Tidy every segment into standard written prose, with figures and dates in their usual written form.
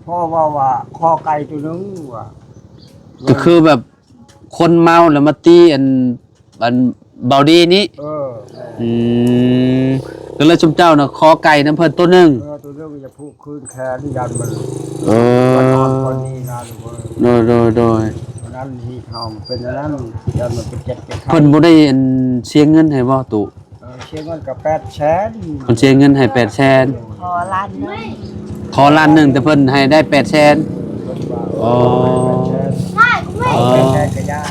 พ่อว่าข้อไก่ตัวนึงว่าก็คือแบบคนเมาแล้วมาตีอันเบาดีนี้อืมก็เลยชุมเจ้าน่ะคอไก่น้ำเพิ่นตัวหนึงตัวนึงจะพูดคืนแค่ที่ยันมันเอวันนออนคนนี้นะลูกโดยวันนั้นที่ทำเป็นนั้นยันมันเป็น7เป็นเพิ่นบ่ได้อันเสียเงินให้บ่ตุเชียงเงินกับ800,000เพิ่นเสียเงินให้800,000ขอล้านหนึงขอล้านหนึงแต่เพิ่นให้ได้800,000อ๋อ800,000ก็ยาก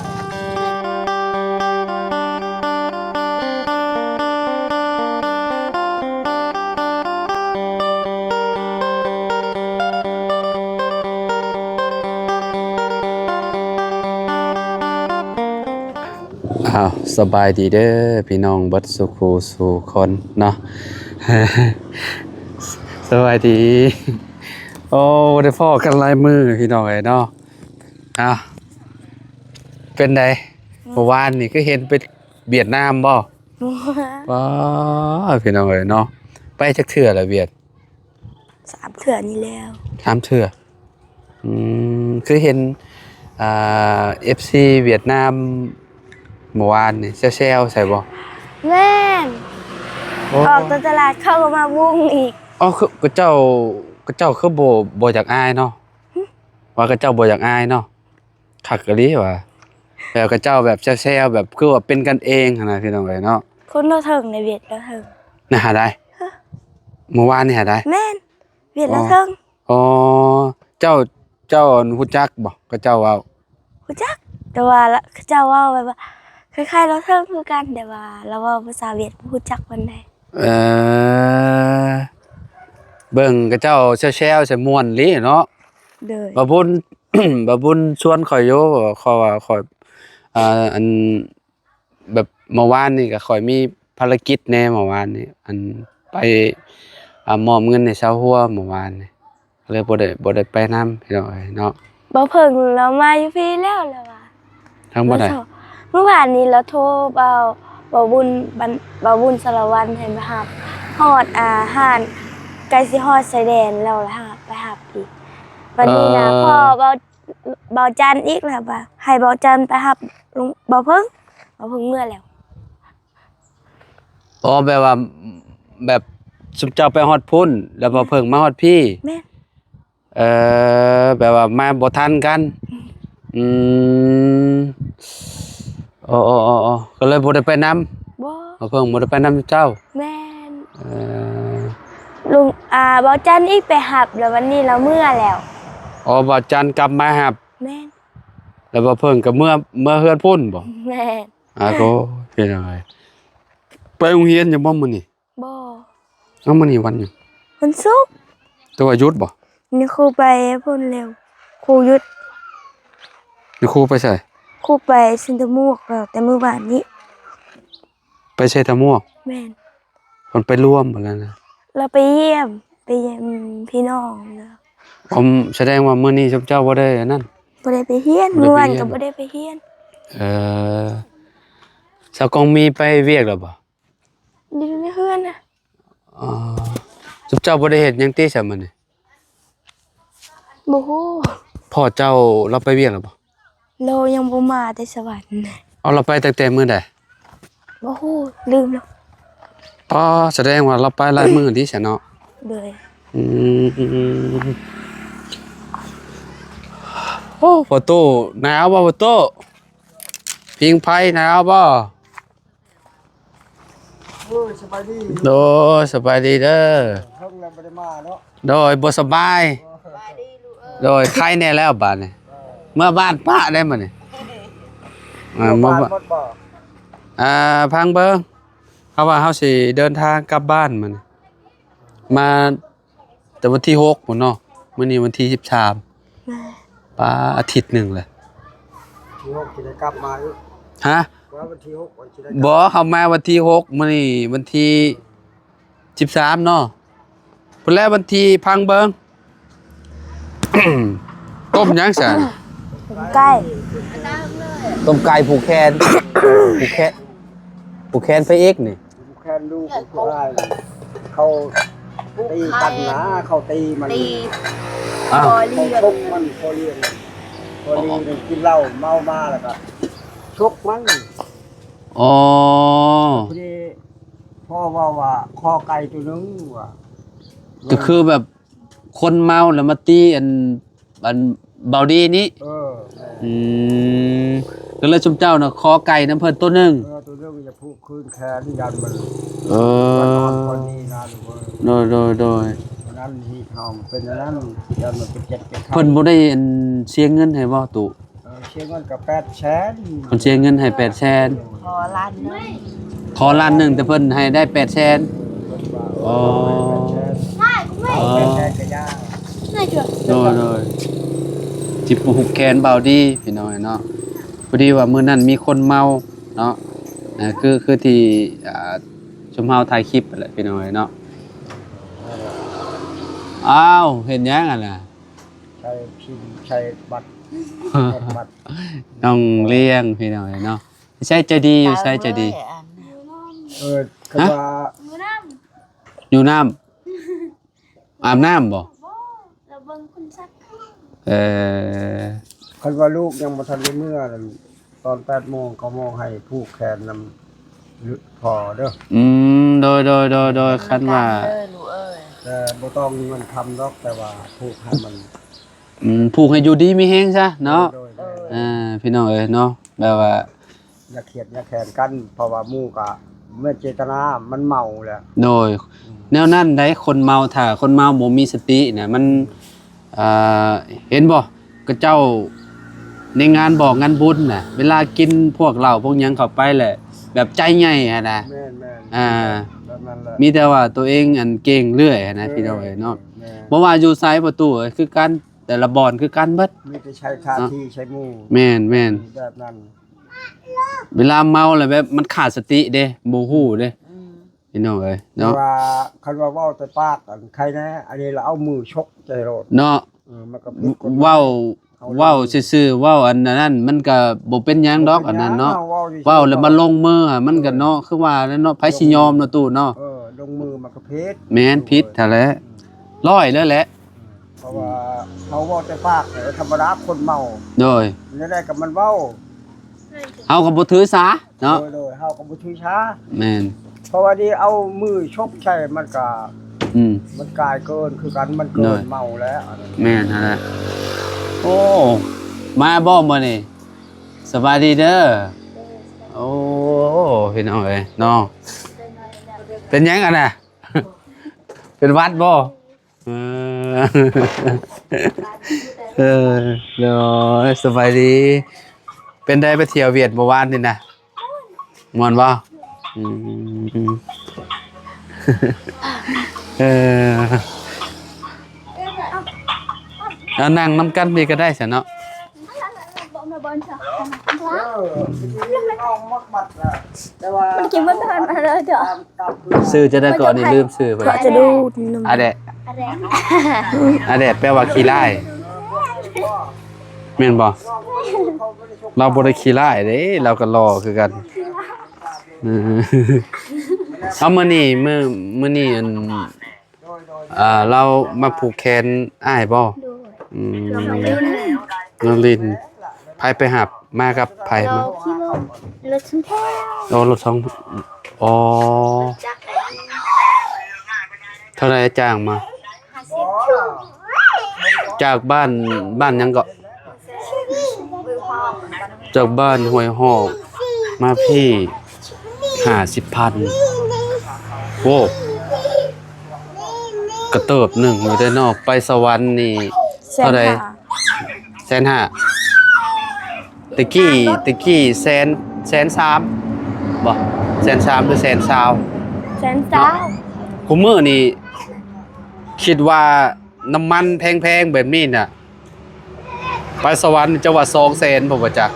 อ้าวสบายดีเด้อพี่น้องเบิดสุขสู่คนเนาะ สบายดีโอ้ได้พ้อกันหลายมือพี่น้องเอ้ยเนาะอ้าวเป็นไดเมื่อวานนี่ก็เห็นไปเวียดนามบ่ว้าพี่น้องเอ้ยเนาะไปจักเทื่อละเวียด 3 เถื่อนี่แล้ว 3 เทื่อคือเห็นFC เวียดนามเมื่อวานนี่แซวๆใส่บ่ แม่นออกตลาดเข้าก็มาวุ่งอีกอ๋อคือกระเจ้าคือบ่อยากอายเนาะว่ากระเจ้าบ่อยากอายเนาะคักกะลีว่าแล้วกระเจ้าแบบแซวๆแบบคือว่าเป็นกันเองหั่นน่ะพี่น้องเอ้ยเนาะคนเราถึงในเวียดเราถึงน่าหาได้เมื่อวานนี่หาได้แม่นเวียดเราถึงอ๋อเจ้าฮู้จักบ่กระเจ้าเว้ารู้จักแต่ว่าเจ้าว่าแบบว่าคล้ายๆเราถึงคือกันแต่ว่าเราเว้าภาษาเวียดบ่รู้จักปานใดเออเบิ่งกระเจ้าแซวๆใส่ม่วนลิเนาะเด้อบ่บุญ บ่บุญชวนข่อยอยู่ขอว่าข่อยอันแบบเมื่อวานนี่ก็ข่อยมีภารกิจแหน่เมื่อวานนี่อันไปมอบเงินให้ชาวฮัวเมื่อวานนี่เลยบ่ได้ไปนำพี่น้องเอ้ยเนาะบ่เพิ่งเรามาอยู่พี่แล้วล่ะว่าทั้งบ่ได้เมื่อวานนี้เราโทรเบาบุญสารวัตรให้มารับฮอดอาหารไกลสิฮอดชายแดนแล้วล่ะไปรับอีกวันนี้นะพ่อเบาจันอีกแล้วว่าให้เบาจันไปรับลุงเบาเพิ่งเมื่อแล้วอ๋อแบบว่าแบบสุมเจ้าไปฮอดพุ่นแล้วบ่เพิ่งมาฮอดพี่แม่แบบว่ามาบ่ทันกันอืมอ๋อๆๆก็เลยบ่ได้ไปนำบ่เพิ่งบ่ได้ไปนำเจ้าแม่นลุงเบาจันอีกไปรับแล้ววันนี้เราเมื่อแล้วอ๋อบ่จันกลับมารับแม่นแล้วบ่เพิ่งก็เมื่อเฮือนพุ่นบ่แม่นก็เป็นจังไดไปโรงเรียนอยู่บ่มื้อนี้บ่มื้อนี้วันหยังวันศุกร์แต่ว่าหยุดบ่นี่ครูไปพุ่นเร็วครูหยุดนี่ครูไปไสครูไปซินตะมูกแล้วแต่มื้อวานนี้ไปไสตะม่วงแม่นเพิ่นไปร่วมบ่แล้วนะเราไปเยี่ยมพี่น้องเนาะแสดงว่ามื้อนี้เจ้าบ่ได้อันนั้นบ่ได้ไปเรียนเมื่อวานก็บ่ได้ไปเรียนสาวกองมีไปเวียกแล้วบ่อยู่ในเฮือนน่ะอ๋อเจ้าบ่ได้เฮ็ดหยังติซะมื้อนี้บ่ฮู้พ่อเจ้าเราไปเวียกแล้วบ่เรายังบ่มาแต่สวรรค์เอาเราไปตั้งแต่มื้อใดบ่ฮู้ลืมแล้วอ๋อแสดงว่าเราไปหลายมื้อติซะเนาะเด้อโอ้พ่อโตหนาวบ่พ่อโตพิงไผหนาวบ่สบายดีโดยสบายดีเด้อเพิ่งแล้วบ่ได้มาเนาะโดยบ่สบายโดยไข้แน่แล้วบาดนี้เมื่อบ้านป้าได้มื้อนี้เมื่อบ้านพังเบิ่งเขาว่าเฮาสิเดินทางกลับบ้านมื้อนี้มาแต่วันที่6พุ่นเนาะมื้อนี้วันที่13ป้าอาทิตย์นึงแหละที่6สิได้กลับมาอยู่ฮะว่าวันที่6สิได้บ่เฮามาวันที่6มื้อนี้วันที่13เนาะพุ่นแล้ววันที่พังเบิ่ง ต้มหยังซะไก่ต้มไก่ผูกแขนผูกแขนไปเอกนี่ผูกแขนลูกผู้ชายเขาตีกันนะเขาตีมัน อ้าว พอ เขา เรียน ชกมันพอเรียนพอเรียนกินเหล้าเมามาแล้วก็ชกมัน อ๋อ พอดีพ่อว่าคอไก่ตัวนึงว่ะ ก็คือแบบคนเมาแล้วมาตีอันเบาดีนี้ เออ อืมก็เลยชุมเจ้าน่ะคอไก่น้ำเพิ่นตัวหนึง ตัวนึงจะพูดคืนแขนยันมัน เอ มันน อ อนคนนี้นะลูกเอ้ย โดย วันนั้นที่ทำเป็นอันนั้นยันมันเป็นเจ็ดเป็นไข้ เพิ่นบ่ได้อันเสียเงินให้บ่ตุ เชียงเงินกับ800,000 เพิ่นเสียเงินให้800,000 ขอล้านหนึง ขอล้านหนึงแต่เพิ่นให้ได้800,000 อ๋อ 800,000ก็ยาก น่าจะ โดยจิบหุกแขนเบาดีพี่น้อยเนาะพอดีว่ามื้อนั้นมีคนเมาเนาะคือที่ชมเฮาถ่ายคลิปนั่นแหละพี่น้อยเนาะอ้าวเห็นยังอ่ะน่ะ ใช้พิมพ์ใช้บัตรบัตร น้องเลี้ยงพี่น้อยเนาะใช่ใจดีอยู่ใช่ใจดี คือว่า อยู่น้ำอาบน้ำบ่ เราเบิ่งคุณซัก เออ คือว่าลูกยังบ่ทันได้เมื่อนั่นตอน8 โมง9 โมงให้ผูกแขนนำพอเด้อ โดยคันว่า ลูกเอ้ย แต่บ่ต้องเงินคำดอกแต่ว่าผูกให้มัน ผูกให้อยู่ดีมีแฮงซะเนาะ โดย พี่น้องเอ้ยเนาะแบบว่า อย่าเขียดอย่าแขนกันเพราะว่าหมู่ก็เมื่อเจตนามันเมาแล้ว โดยแนวนั้นได้คนเมาถ้าคนเมาบ่มีสติน่ะมันเห็นบ่ก็เจ้าในงานบอกงานบุญน่ะเวลากินพวกเหล้าพวกหยังเข้าไปแหละแบบใจใหญ่อะนะ แม่น แบบนั้นแหละ มีแต่ว่าตัวเองอันเก่งเรื่อยอะนะพี่น้องเอ้ยเนาะ แม่ บ่ว่าอยู่ซ้ายประตูเอ้ยคือกันแต่ละบ่อนคือกันเบิด มีแต่ใช้คาที่ใช้หมู่ แม่น แบบนั้น เวลาเมาแล้วแบบมันขาดสติเด้บ่ฮู้เด้พี่น้องเอ้ยเนาะ ว่าคันว่าเว้าแต่ปากอันใครนะอันนี้เราเอามือชกใจโรด เนาะ มันก็ผิดกฎหมาย เว้าซื่อๆเว้าอันนั้นมันก็บ่เป็นหยังดอกอันนั้นเนาะเว้าแล้วมาลงมืออะมันก็เนาะคือว่าแล้วเนาะไผสิยอมเนาะตู้เนาะ ลงมือมันก็ผิด แม่นผิดถ้าแหละร้อยแล้วแหละ เพราะว่าเขาเว้าแต่ปากเนี่ยธรรมดาคนเมา โดย นี่ได้กับมันเว้า เฮาก็บ่ถือสาเนาะ โดยเฮาก็บ่ถือช้า แม่น เพราะว่านี่เอามือชกใช่มันก็ อืม มันกลายเกินคือกันมันเกิ โด น ย เมาแล้วอันนั้น แม่นหั่นแหละโอ้มาบ่มื้อนี้สบายดีเด้อโอ้พี่น้องเอ้ยเนาะเป็นหยังอะน่ะ เป็นหวัดบ่เออ เนาะสบายดี เป็นได้ไปเที่ยวเวียดเมื่อวานนี่นะม่วนบ่อืม เออเอานั่งน้ำกันพี่ก็ได้สิเนาะ เอามักบัดอะแต่ว่า มันกินมันทันมาเลยเถอะ ตามพื้น ซื้อจะได้ก่อนนี่ลืมซื้อไป ก็จะดูนม อะแดะ อะไร อะแดะแปลว่าขี้ร้ายแม่นบ่เราบ่ได้ขี้ร้ายเด้เราก็รอคือกันเออเอามื้อนี้มื้อนี้อันเรามาผูกแขนอ้ายบ่อืมน้องลินไผไปหับมากับไผมา ที่รถฉันแท้ อ๋อรถสองอ๋อ จัก เท่าไหรจ้างมา จากบ้านหยังก็จากบ้านห้วยหอกมาพี่50,000โว้กระเติบหนึ่งอยู่ได้นอกไปสวรรค์นี่เท่าไหร150,000ตะกี้130,000บ่130,000หรือ120,000 แสนสาว คุมื้อนี่คิดว่าน้ำมันแพงๆแบบนี้น่ะไปสวรรค์จะว่า200,000บ่ว่าจัก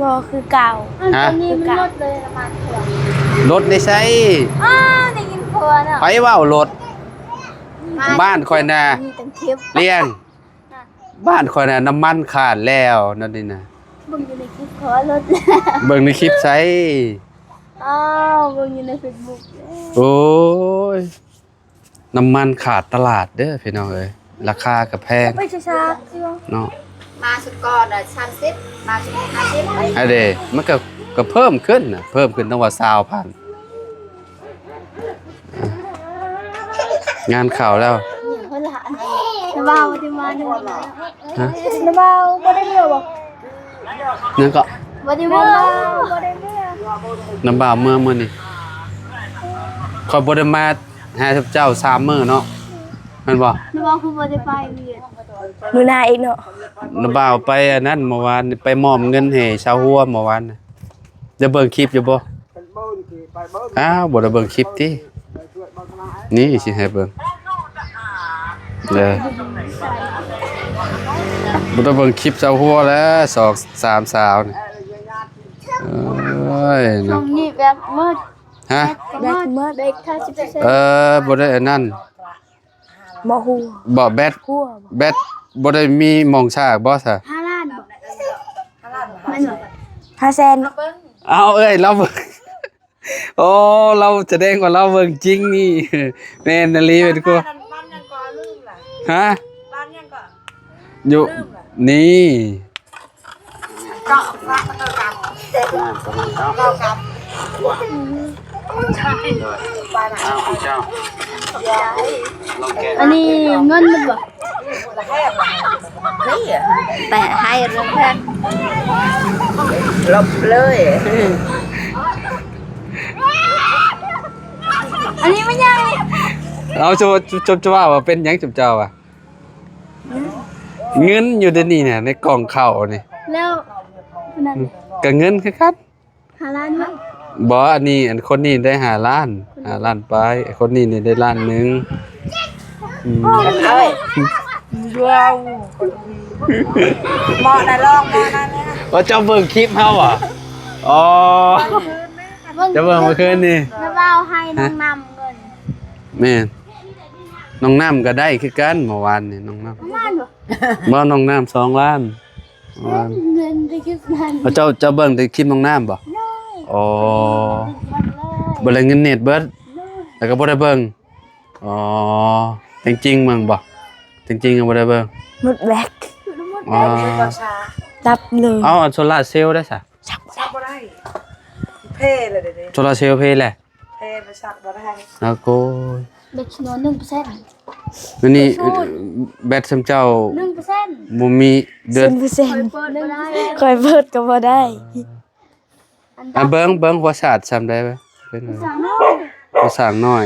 บอคือเก่า ฮะ คือเก่ารถเลยประมาณเท่าไหร่ รถได้ใช้ ได้ยินเพลินอ่ะ ไปเว้ารถบ้านข่อยน่ะ มีตั้งเทียบ เลี้ยงบ้านข่อยน่ะน้ำมันขาดแล้วนั่นนี่น่ะ บึงอยู่ในคลิปเพลินรถ เบิ่งในคลิปใช้ อ้าวบึงอยู่ในเฟซบุ๊ก โอ้ยน้ำมันขาดตลาดเด้อพี่น้องเอ้ย ราคาก็แพง ไปช้าๆ เนาะ มาสุดก่อน30มาสุด50 อันเดมันก็เพิ่มขึ้นน่ะเพิ่มขึ้นตั้งว่า20,000งานข่าวแล้ว น้ำเบาที่มาเนี่ย ฮะ น้ำเบาบ่ได้เมื่อบ่ นั่นก็ บ่ได้เมื่อบ่ได้เมื่อ น้ำบ่าวเมื่อมื้อนี้ขอยบ่ได้มาหาเจ้า3มื้อเนาะแม่นบ่ น้ำเบาคือบ่ได้ไปเวียดมื้อหน้าอีกเนาะ น้ำบ่าวไปอันนั้นเมื่อวานไปมอบเงินให้ชาวหัวเมื่อวานน่ะจะเบิ่งคลิปอยู่บ่ เป็นเบิ้ลคือไปเบิ้ล อ้าวบ่ได้เบิ่งคลิปติ ไปช่วยเบิ้ลมาให้ นี่สิให้เบิ่งเด้อบ่ได้เบิ่งคลิปชาวหัวแล้ว2 3สาวนี่โอ้ย ตร เนาะ งนี้แบบมืด ฮะ แบบมืดเด็ก50% บ่ได้อันนั้น บ่ฮู้ บ่แบต ฮู้ แบตบ่ได้มีหม่องฉากบ่ซะ 5ล้านบ่มัน500,000 เอาเอ้ยเราเบิ่ง โอ้เราแสดงว่าเราเบิ่งจริงนี่ แม่นอีหลีเป็นกู บ้านยังก่อลืมล่ะ ฮะ บ้านยังก่อ อยู่นี่ ก็พระมันก็กลับ อันนี้เงินมันบ่ แต่ให้เรื่องแพงลบเลย อันนี้ไม่ใหญ่ เอาจะว่าเป็นหยังจุบเจ้าอ่ะเงินอยู่ในนี่เนี่ยในกล่องข้าวนี่ แล้วนั่น ก็เงินคือกัน 5ล้านมั้ง บ่อันนี้อันคนนี้ได้5ล้าน5ล้านไปไอ้คนนี้นี่ได้ล้านหนึงอืม เอ้ยว้าวหมอนะลองหมอนะเนี่ย ว่าเจ้าเบิ่งคลิปเฮาอ่ะอ๋อเจะเบิ่งเมื่อคืนนี่ แล้วเอาให้น้องนำเงิน แม่นน้องน้ำก็ได้คือกันเมื่อวานนี่น้องน้ ล้านบ่ ำบ่น้องน้ำ2ล้านเมื่อวาน เงินได้คิดนั้น เอาเจ้าเบิ่งแต่คลิปน้องน้ำบ่อ๋อบ่ได้เงินเน็ตเบิดแล้วก็บ่ได้เบิ่งอ๋อจริงๆเบิ่งบ่จริงๆก็บ่ได้เบิ่ง หมดแบก อ๋อ ดับเลย เอาโซลาร์เซลล์ได้ซะ ชักบ่ได้เพ่เลยเดี๋ยว โซลาร์เซลล์เพแหละ เพ่มาชักบ่ได้ แล้วก็ เด็กนอน1% มื้อนี้แบตซำเจ้า 1% บ่มีเดือน เปิดบ่ได้คอยเปิดก็บ่ได้ เบิ่งหัวสาดซ้ำได้บ่เป็นไงหัวสางน้อย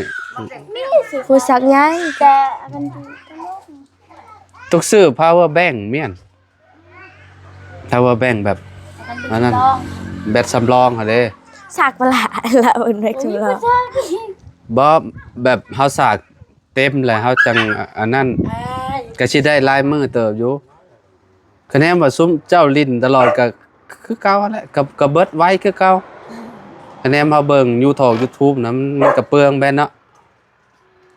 ผู้สักใหญ่แต่มัน ต้องซื้อ power bank เมียน power bank แบบอันนั้นแบตสำรองหั่นเด้ สักประหลาดละเอิ้นแบกสำรอง บ่แบบเฮาสากเต็มแล้วเฮาจังอันนั้นก็สิได้ลายมือเติบอยู่คะแนนว่าซุมเจ้าลิ้นตลอดก็คือเก่าแหละก็เบิดไว้คือเก่าคะแนนเฮาเบิ่ง YouTube นะมันก็เปลืองแม่นเนาะ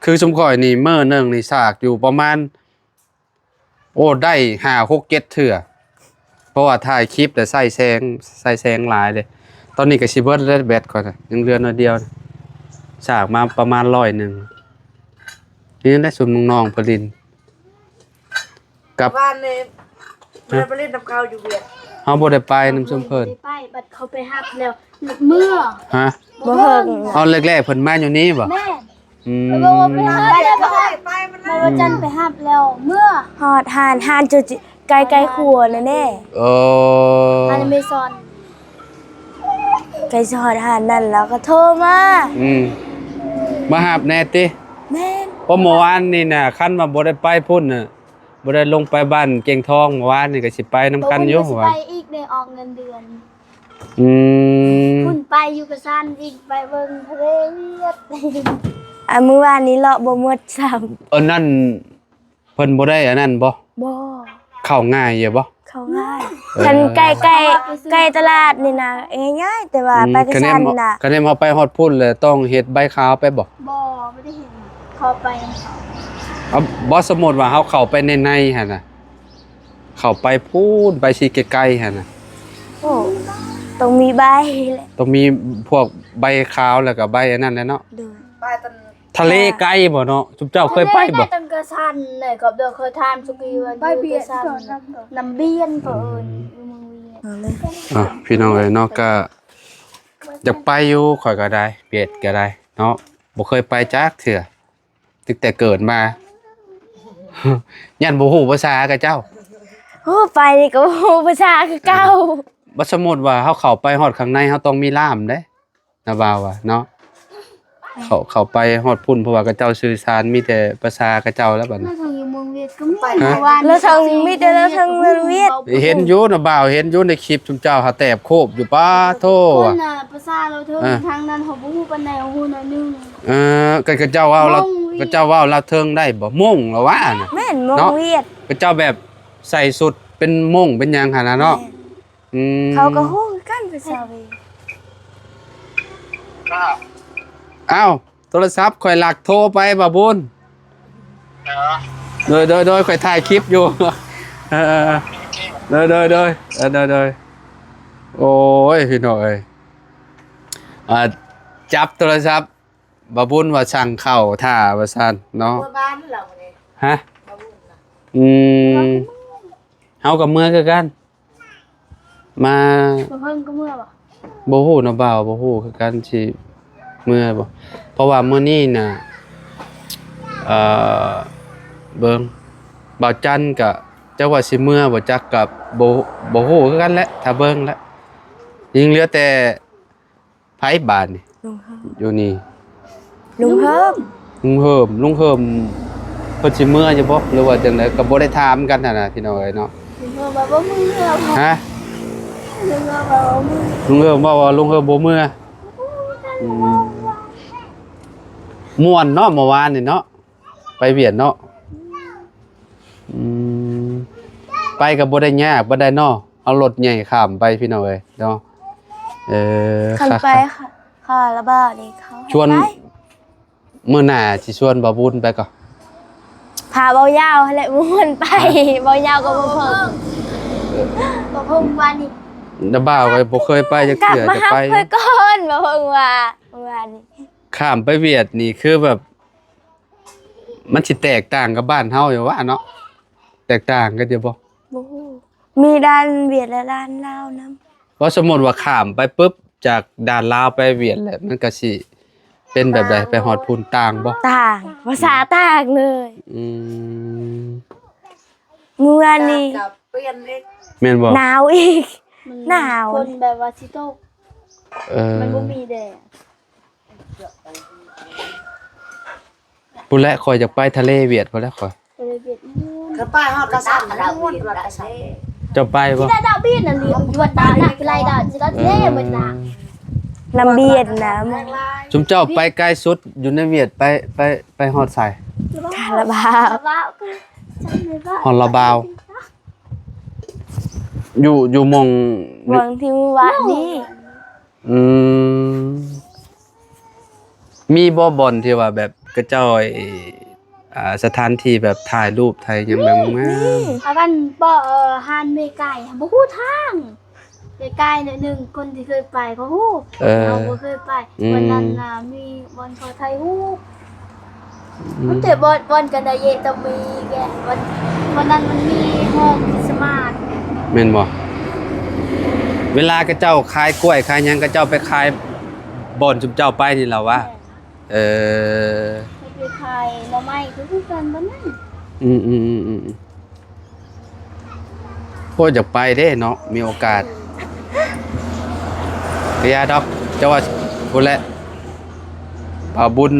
คือซุมข่อยนี่มื้อหนึงนี่สากอยู่ประมาณโอ้ได้5 6 7เทื่อเพราะว่าถ่ายคลิปแต่ใส่แสงหลายเลยตอนนี้ก็สิเบิดแล้วแบตก่อนน่ะยังเหลือน้อยเดียวนะสากมาประมาณ100นึงนี่ได้ซุมน้องๆผลินกับ บ้านเนี่ยมันไปเล่นน้ำข้าวอยู่เวียด เฮาบ่ได้ไปนำซุมเพิ่น ไปบัดเขาไปฮับแล้วเมื่อ ฮะ บ่เฮิง เอาแรกๆเพิ่นมาอยู่นี่บ่ แม่ อืม ไปฮับแล้ว ไปมัน มาวันจันทร์ไปฮับแล้วเมื่อฮอดหานจุไกลๆครัวน่ะแน่ โอ้ ฮานอเมซอนไกลสิฮอดหานนั่นแล้วก็โทรมา มาหาบแน่ติ แม่น เพราะเมื่อวานนี่น่ะคันว่าบ่ได้ไปพุ่นน่ะบ่ได้ลงไปบ้านเก่งทองเมื่อวานนี่ก็สิไปนํกันอยู่ สิ ว่า ไปอีกได้ออกเงินเดือน อืม คุณไปอยู่กับซันอีกไปเบิ่งทะเลเวียดมื้อวานนี้เลาะบ่หมดซ้ำ นั่นเพิ่นบ่ได้อันนั้นบ่ บ่ เข้าง่ายอยู่บ่ เข้าง่ายคันใกล้ตลาดนี่นะง่ายๆแต่ว่าไปกับซันน่ะ คะแนนเฮาไปฮอดพุ่นเลยต้องเฮ็ดใบขาวไปบ่ บ่ไม่ได้เห็นเขาไป เอาบ่สมมุติว่าเฮาเข้าไปในหั่นน่ะเข้าไปพูนไปสิไกลๆหั่นน่ะ โอ้ต้องมีใบแหละ ต้องมีพวกใบขาวแล้วก็ใบอันนั้นแหละเนาะ เด้อ ไปตอน ทะเลไกลบ่เนาะจุ๊บเจ้าเคยไปบ่ ตังกะสันเนี่ยกับเดอเคยทานสุกี้วันไปเบียดน้ำเบียนเพิ่นอยู่เมืองเวียด พี่น้องเอ้ยเนาะก็อยากไปอยู่ข่อยก็ได้เบียดก็ได้เนาะบ่เคยไปจักเทื่อตั้งแต่เกิดมา ยันบ่ฮู้ภาษากับเจ้า โอ้ไปนี่ก็โอ้ภาษาคือเก่า บ่สมมุติว่าเฮาเข้าไปฮอดข้างในเฮาต้องมีล่ามเด้นะบ่าวว่าเนาะเข้าไปฮอดพุ่นเพราะว่ากับเจ้าสื่อสารมีแต่ภาษากับเจ้าแล้วบัดนี้ แล้วทางอยู่เมืองเวียดก็มีแล้วทางมีแต่แล้วทางเมืองเวียด เห็นอยู่นะบ่าวเห็นอยู่ในคลิปจุมเจ้าหาแตบโคบอยู่ป้าโท คนน่ะภาษาเราเทิงทางนั้นเขาบ่ฮู้ปานใดเขาฮู้หน่อยนึง ก็เจ้าเว้าแล้วก็เจ้าเว้าลาวเทิงได้บ่ม่งแล้วว่าน่ะ แม่นเมืองเวียด ก็เจ้าแบบใส่สุดเป็นม่งเป็นหยังหั่นน่ะเนาะเขาก็ฮู้กันภาษาเวียด อ้าวโทรศัพท์ข่อยหลักโทรไปบ่าวบุญโดยข่อยถ่ายคลิปอยู่โดยโอ้ยพี่น้องเอ้ยจับโทรศัพท์บ่าวบุญว่าสั่งเข้าท่าว่าซั่นเนาะ บ้านเราเนี่ย ฮะเฮากับเมื่อคือกัน มา เพิ่นก็เมื่อบ่ บ่ฮู้เนาะบ่าวบ่ฮู้คือกันสิเมื่อบ่เพราะว่ามื้อนี้น่ะเบิ่งบ่าวจันก็จักว่าสิเมื่อบ่จักกับบ่ฮู้คือกันแหละถ้าเบิ่งแล้วยิงเหลือแต่ไผบาดนี่อยู่นี่ ลุงเพิ่ม ลุงเฮิมเพิ่นสิเมื่ออยู่บ่หรือว่าจังไดก็บ่ได้ถามกันนั่นน่ะพี่น้องเอ้ยเนาะ ลุงเพิ่มว่าบ่มือ ฮะ ลุงเพิ่มว่าบ่มือ ลุงเฮิมว่าลุงเฮิมบ่เมื่อม่วนเนาะเมื่อวานนี่เนาะไปเวียดเนาะไปก็บ่ได้ยากบ่ได้เนาะเอารถใหญ่ข้ามไปพี่น้องเอ้ยเนาะคันไปค่ะละบ่าวนี่เขา ชวนมื้อหน้าสิชวนบ่าวบุญไปก่อน พาเบายาวแหละม่วนไปเบายาวก็บ่เพิ่งบ่เพิ่งว่านี่ น้าบ่าวก็บ่เคยไปจัก กลับ เทื่อ มา จะ ฮับ ไป เพิ่นก่อนบ่เพิ่งว่านี่ ข้ามไปเวียดนี่คือแบบ มันสิแตกต่างกับบ้านเฮาอยู่ว่าเนาะแตกต่างกันอยู่บ่ บ่ฮู้มีด้านเวียดและด้านลาวนํ เพราะสมมุติว่าข้ามไปปุ๊บจากด่านลาวไปเวียดแหละมันก็สิเป็นแบบใดไปฮอดพูนต่างบ่ ต่างภาษาต่างเลย เมื่อนี้ กับเปลี่ยนเล็ก แม่นบ่ หนาวอีกหนาว คนแบบว่าสิตก มันบ่มีแดด พุ่นแหละข่อยอยากไปทะเลเวียดพุ่นแหละข่อย ก็เลยเบียดม่วน กระป้ายฮอดกระสับเราเวียนกระสับ จะไปบ่ ที่ดาวบินน่ะลิอยู่ว่าตาหนักไรดาวสิก็เท่เหมือนน่ะ ลำเบียดนะ จุมเจ้าไปไกลสุดอยู่ในเวียดไปฮอดไส คาราบาว ว่าก็จำได้ว่า ฮอดลาบาว อยู่หม่อง วังที่วัดนี่ มีบ่บ่อนที่ว่าแบบกระจ้อยสถานที่แบบถ่ายรูปถ่ายหยังแบบงาม อากันบ่ฮานเมไก่บ่ฮู้ทางเมไก่เนี่ยหนึ่งคนที่เคยไปเขาฮู้เราบ่เคยไปวันนั้นน่ะมีบอนเขาไทยฮู้มันแต่บอนกันได้เยตมีแกวันนั้นมันมีห้องคริสต์มาส แม่นบ่เวลากระเจ้าขายกล้วยขายหยังกระเจ้าไปขายบ่อนจุมเจ้าไปนี่ล่ะวะไปขายหน่อไม้คือกันบ่นั่น โคตรอยากไปเด้เนาะมีโอกาสกะยาดอกเจ้าว่าพุ่นแหละบ่าวบุญ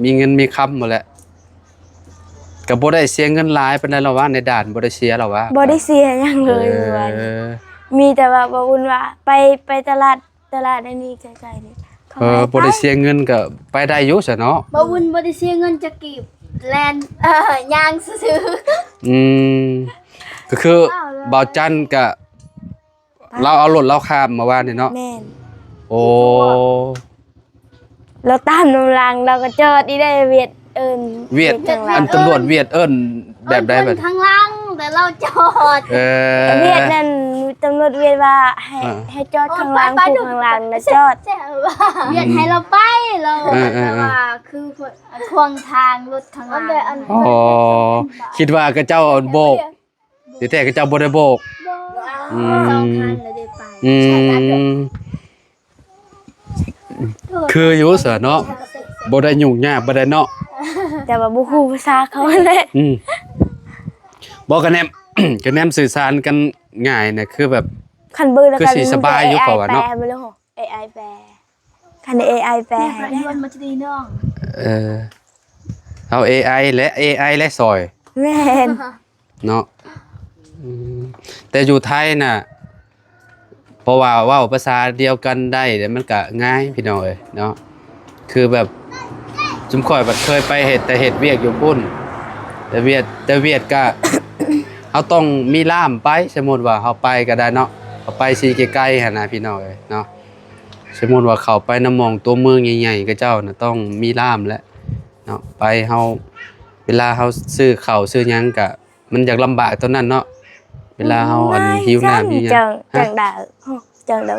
มีเงินมีคำหมดแหละก็บ่ได้เสียเงินหลายปานใดหรอกว่าในด่านบ่ได้เสียหรอกว่า บ่ได้เสียหยังเลยวันมีแต่ว่าบ่อุ่นว่าไปตลาดอันนี้ใกล้ๆนี่ บ่ได้เสียเงินก็ไปได้อยู่ซะเนาะ บ่วุ่นบ่ได้เสียเงินจะกีบแลนย่างซื่อ ก็คือบ่าวจันทร์ก็เราเอารถเราข้ามมาว่านี่เนาะ แม่น โอ้ เราตามน้ำลังเราก็จอดอีได้เวียดเวียด จังหวั อั ด นตำรวจเวียดเอิ้น ๆ แบบใดแบบ ข้างล่างแต่เราจอด เวียดนั่น ตำรวจเวียนว่าให้จอดข้างหล่างผู้ข้างหล่างนะจอด แจ้ว่าเวียนให้เราไปเราแต่ว่าคือควงทางรถทางหลัง อ๋อคิดว่าก็เจ้าโบกสิแท้ก็เจ้าบ่ได้โบก สองคันแล้วได้ไป อืมคืออยู่เสือเนาะบ่ได้ยุ่งยากบ่ได้เนาะ แต่ว่าบ่ฮู้ภาษาเขาแหละ บ่กันแนม กันแนมสื่อสารกันง่ายเนี่ยคือแบบ คันเบิ่งแล้ว คือสิสบายอยู่เขาว่าเนาะ แปลบ่รู้ AI แปลคัน AI แปลให้ มันมันจะดีน้อง เอา AI และซอย แม่น เนาะแต่อยู่ไทยน่ะเพราะว่าเว้าภาษาเดียวกันได้เดี๋ยวมันก็ง่ายพี่น้องเอ้ยเนาะคือแบบจุมข่อยบัดเคยไปเฮ็ดเวียกอยู่พุ่นแต่เวียดก็ เอาต้องมีล่ามไปสมมุติว่าเฮาไปก็ได้เนาะเอาไปสิใกล้ๆหั่นน่ะพี่น้องเอ้ยเนาะสมมุติว่าเข้าไปนำหม่องตัวเมืองใหญ่ๆก็เจ้าน่ะต้องมีล่ามแหละเนาะไปเฮาเวลาเฮาซื้อข้าวซื้อหยังก็มันอยากลำบากตัวนั้นเนาะเวลาเฮาหิวน้ำหิวหยัง จังดาจังดา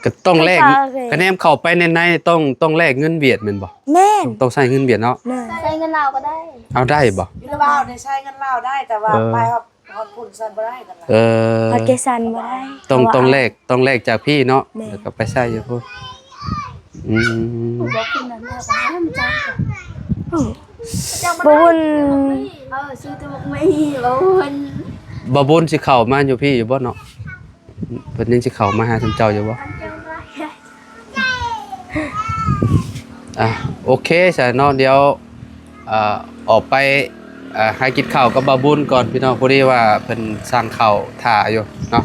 ก็ต้องแลก ไม่เคย คะแนนเข้าไปในต้องแลกเงินเวียดแม่นบ่ แม่น ต้องใช้เงินเวียดเนาะ แม่น ใช้เงินเราก็ได้ เอาได้บ่ ยูนิบาลเนี่ยใช้เงินลาวได้แต่ว่าไปฮอดพุ่นซั่นบ่ได้กันล่ะ พอเกซันบ่ได้ ต้องแลกจากพี่เนาะ แม่ แล้วก็ไปใช้อยู่พุ่นบอกคุณนั่นแล้วก็ให้มันจัง บ่วุ่น ซื้อตัวไม่บ่วุ่น บ่บุญสิเข้ามาอยู่พี่อยู่บ่เนาะเพิ่นยังสิเข้ามาหาท่านเจ้าอยู่บ่โอเคซะเนาะเดี๋ยวออกไปหากินข้าวกับบ่บุญก่อนพี่น้องพอดีว่าเพิ่นสั่งข้าวท่าอยู่เนาะ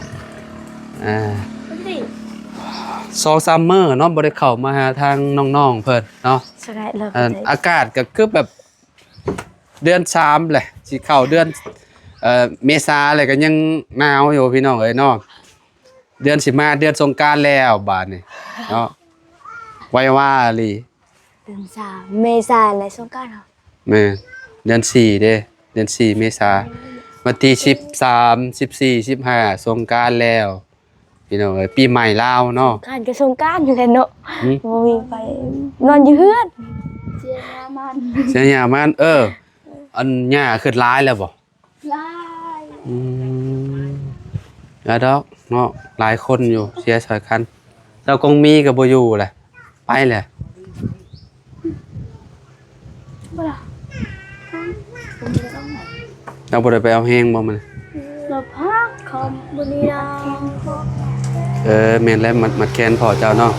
2-3 มื้อเนาะบ่ได้เข้ามาหาทางน้องๆเพิ่นเนาะ สกายเลิก อากาศก็คือแบบเดือน3แหละสิเข้าเดือนเมษาอะไรก็ยังหนาวอยู่พี่น้องเอ้ยเนาะเดือนสิมาเดือนสงกรานต์แล้วบาดนี้เนาะไว้ว่าอีหลี เดือน3เมษายนและสงกรานต์ แม่เดือน4เด้เดือน4เมษาวันที่13 14 15สงกรานต์แล้วพี่น้องเอ้ยปีใหม่ลาวเนาะ การก็สงกรานต์อยู่แหละเนาะบ่มีไปนอนอยู่เฮือน เสียมัน เสียหญ้ามันอันหญ้าขึ้นหลายแล้วบ่ ลาย แล้วดอกเนาะหลายคนอยู่เสียสายคันเราคงมีกับบ่อยู่แหละไปแหละเราบ่ได้ไปเอาแฮงบ่มัน เราพักคอมบุรีรัมย์ แม่นแล้วมัดแขนพ่อเจ้าเนาะ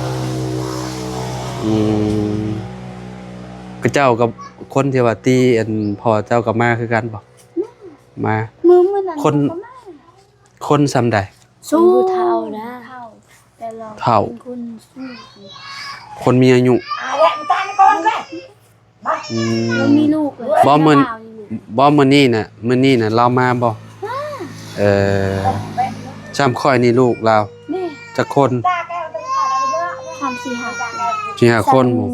ก็เจ้ากับคนที่ว่าตีอันพ่อเจ้ากับมาคือกันบ่มา มือนั้น คนซำใด สู้เท่านะ เท่าแต่เรา เฒ่า เป็นคนสู้ คนมีอายุ แหละตามก่อนแม่ เรามีลูกเลย บ่มื้อนี้น่ะเรามาบ่จำค่อยนี่ลูกเราจักคน 3-4-5 4-5 คนหมู่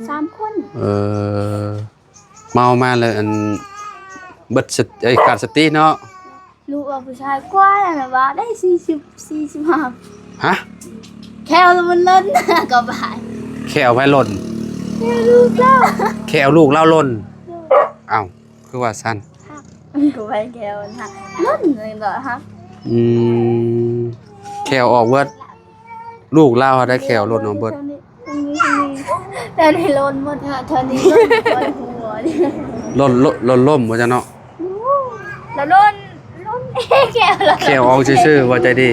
3 คน เมามาเลยอันเบิดขาดสติเนาะ ลูกเราผู้ชายกว่าน่ะว่าได้40-45 ฮะ แค่เรามันเล่นก็บาย แขวไว้หล่น ลูกเรา แขวลูกเล่าหล่นอ้าวคือว่าสั้น ก็ไปแค่วันฮะเล่นเลยเหรอฮะ แขวออกเบิดลูกเล่าได้แขวหล่นออกเบิด แต่ในล้นหมดค่ะตอนนี้ล้นหัวนี่ หล่นล่มบ่จ้ะเนาะ แล้วล้นแก้วแล้ว แขวออกซื่อๆว่าใจดี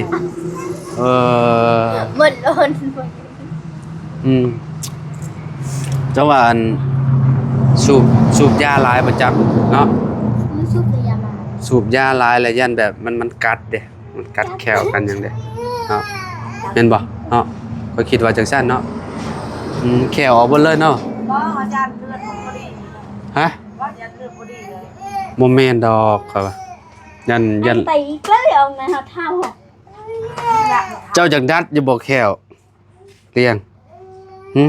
หมดล้น เจ้าว่าอันสูบยาหลายประจำเนาะ ไม่ชุบเลยยามา สูบยาหลายแล้วยันแบบมันกัดเด้มันกัดแขวกันหยังเด้เนาะแม่นบ่เนาะก็คิดว่าจังซั่นเนาะแขวออกเบิดเลยเนาะ บ่อาจารย์เลือดของบ่ดี ฮะ ว่าอาจารย์เลือดบ่ดีเลย บ่แม่นดอกครับว่ายัน ไปอีกแล้วเอาไงครับเท่า เจ้าจักดัดอยู่บ่แขวเลี้ยงหึ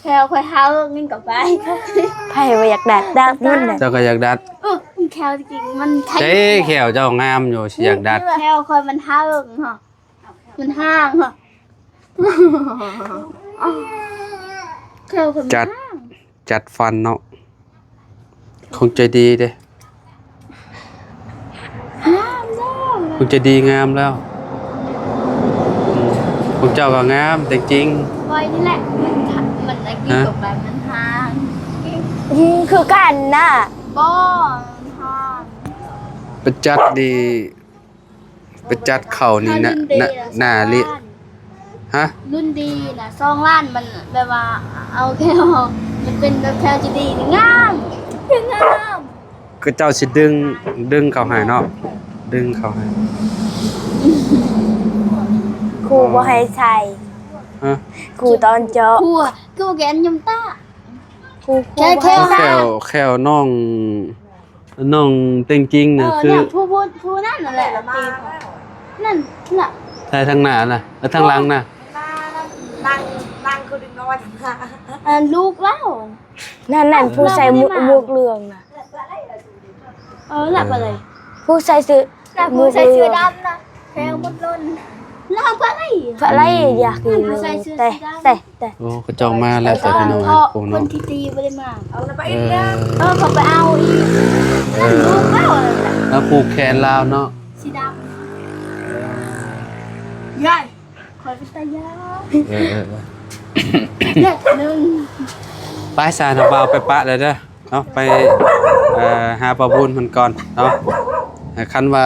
แค่ค่อยเท้านี่กับไป ไผว่าอยากดัดดัดนั่นน่ะ เจ้าก็อยากดัด แควจริงๆมันใคร เจ้แขวเจ้างามอยู่สิอยากดัด แควคอยมันห้างฮะมันห้างฮะแควคอยมันห้าง จัดฟันเนาะคงใจดีเด้ ห้างแล้ว คงใจดีงามแล้วคงเจ้าก็งามแต่จริง คอยนี่แหละมันตะกี้กับแบบมันห้าง คือกันน่ะ บ่มันห้าง ไปจัดดีไปจัดเข่านี่นะหน้าลิฮะ รุ่นดีนะ2 ล้านมันแบบว่าเอาแค่มันเป็นแบบแค่จะดีนี่งามงาม ก็เจ้าสิดึงเข้าให้เนาะดึงเข้าให้ ครูบ่ให้ใส่ ฮะ ครูตอนเจาะ ครัวกูแกนยมตา ครู แค่ แควน้องแต่งจริงน่ะคือ เนี่ยผู้นั่นน่ะแหละนั่นน่ะ ใช่ทางหน้าน่ะแล้วทางหลังน่ะ นั่งคือดึงนอน ลูกเล่า นั่นผู้ใส่หมวกเหลืองน่ะ หลับอะไร ผู้ใส่เสื้อ ผู้ใส่เสื้อดำนะแถวมดล้นแล้วเอาไปอะไร อะไรอยากกินเลยแต่ โอ้ก็เจ้ามาแล้วแต่พี่น้อง พ่อ โอ้ ค เนาะ นที่ตีไม่ได้มา เอาแล้วไป เอ อีกแล้ว อ เขาไปเอาอีกลูกเล่าอะไร แล้วผูกแขนลาวเนาะ สีดำยายคอยเป็นตายาว เออ เด็กหนึ่ง ไปสารบ่าวไปปะเลยเด้อเนาะไปหาปลาบุญมันก่อนเนาะคันว่า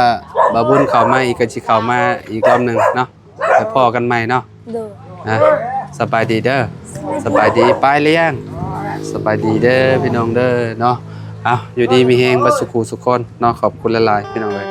ปลาบุญเข้ามาอีกก็สิเข้ามาอีกรอบหนึงเนาะไปพ้อกันใหม่เนาะ เด้อ นะสบายดีเด้อสบายดีไปเลี้ยงสบายดีเด้อพี่น้องเด้อเนาะเอาอยู่ดีมีแฮงบ่สุขุสุขคนเนาะขอบคุณหลายๆพี่น้องเอ้ย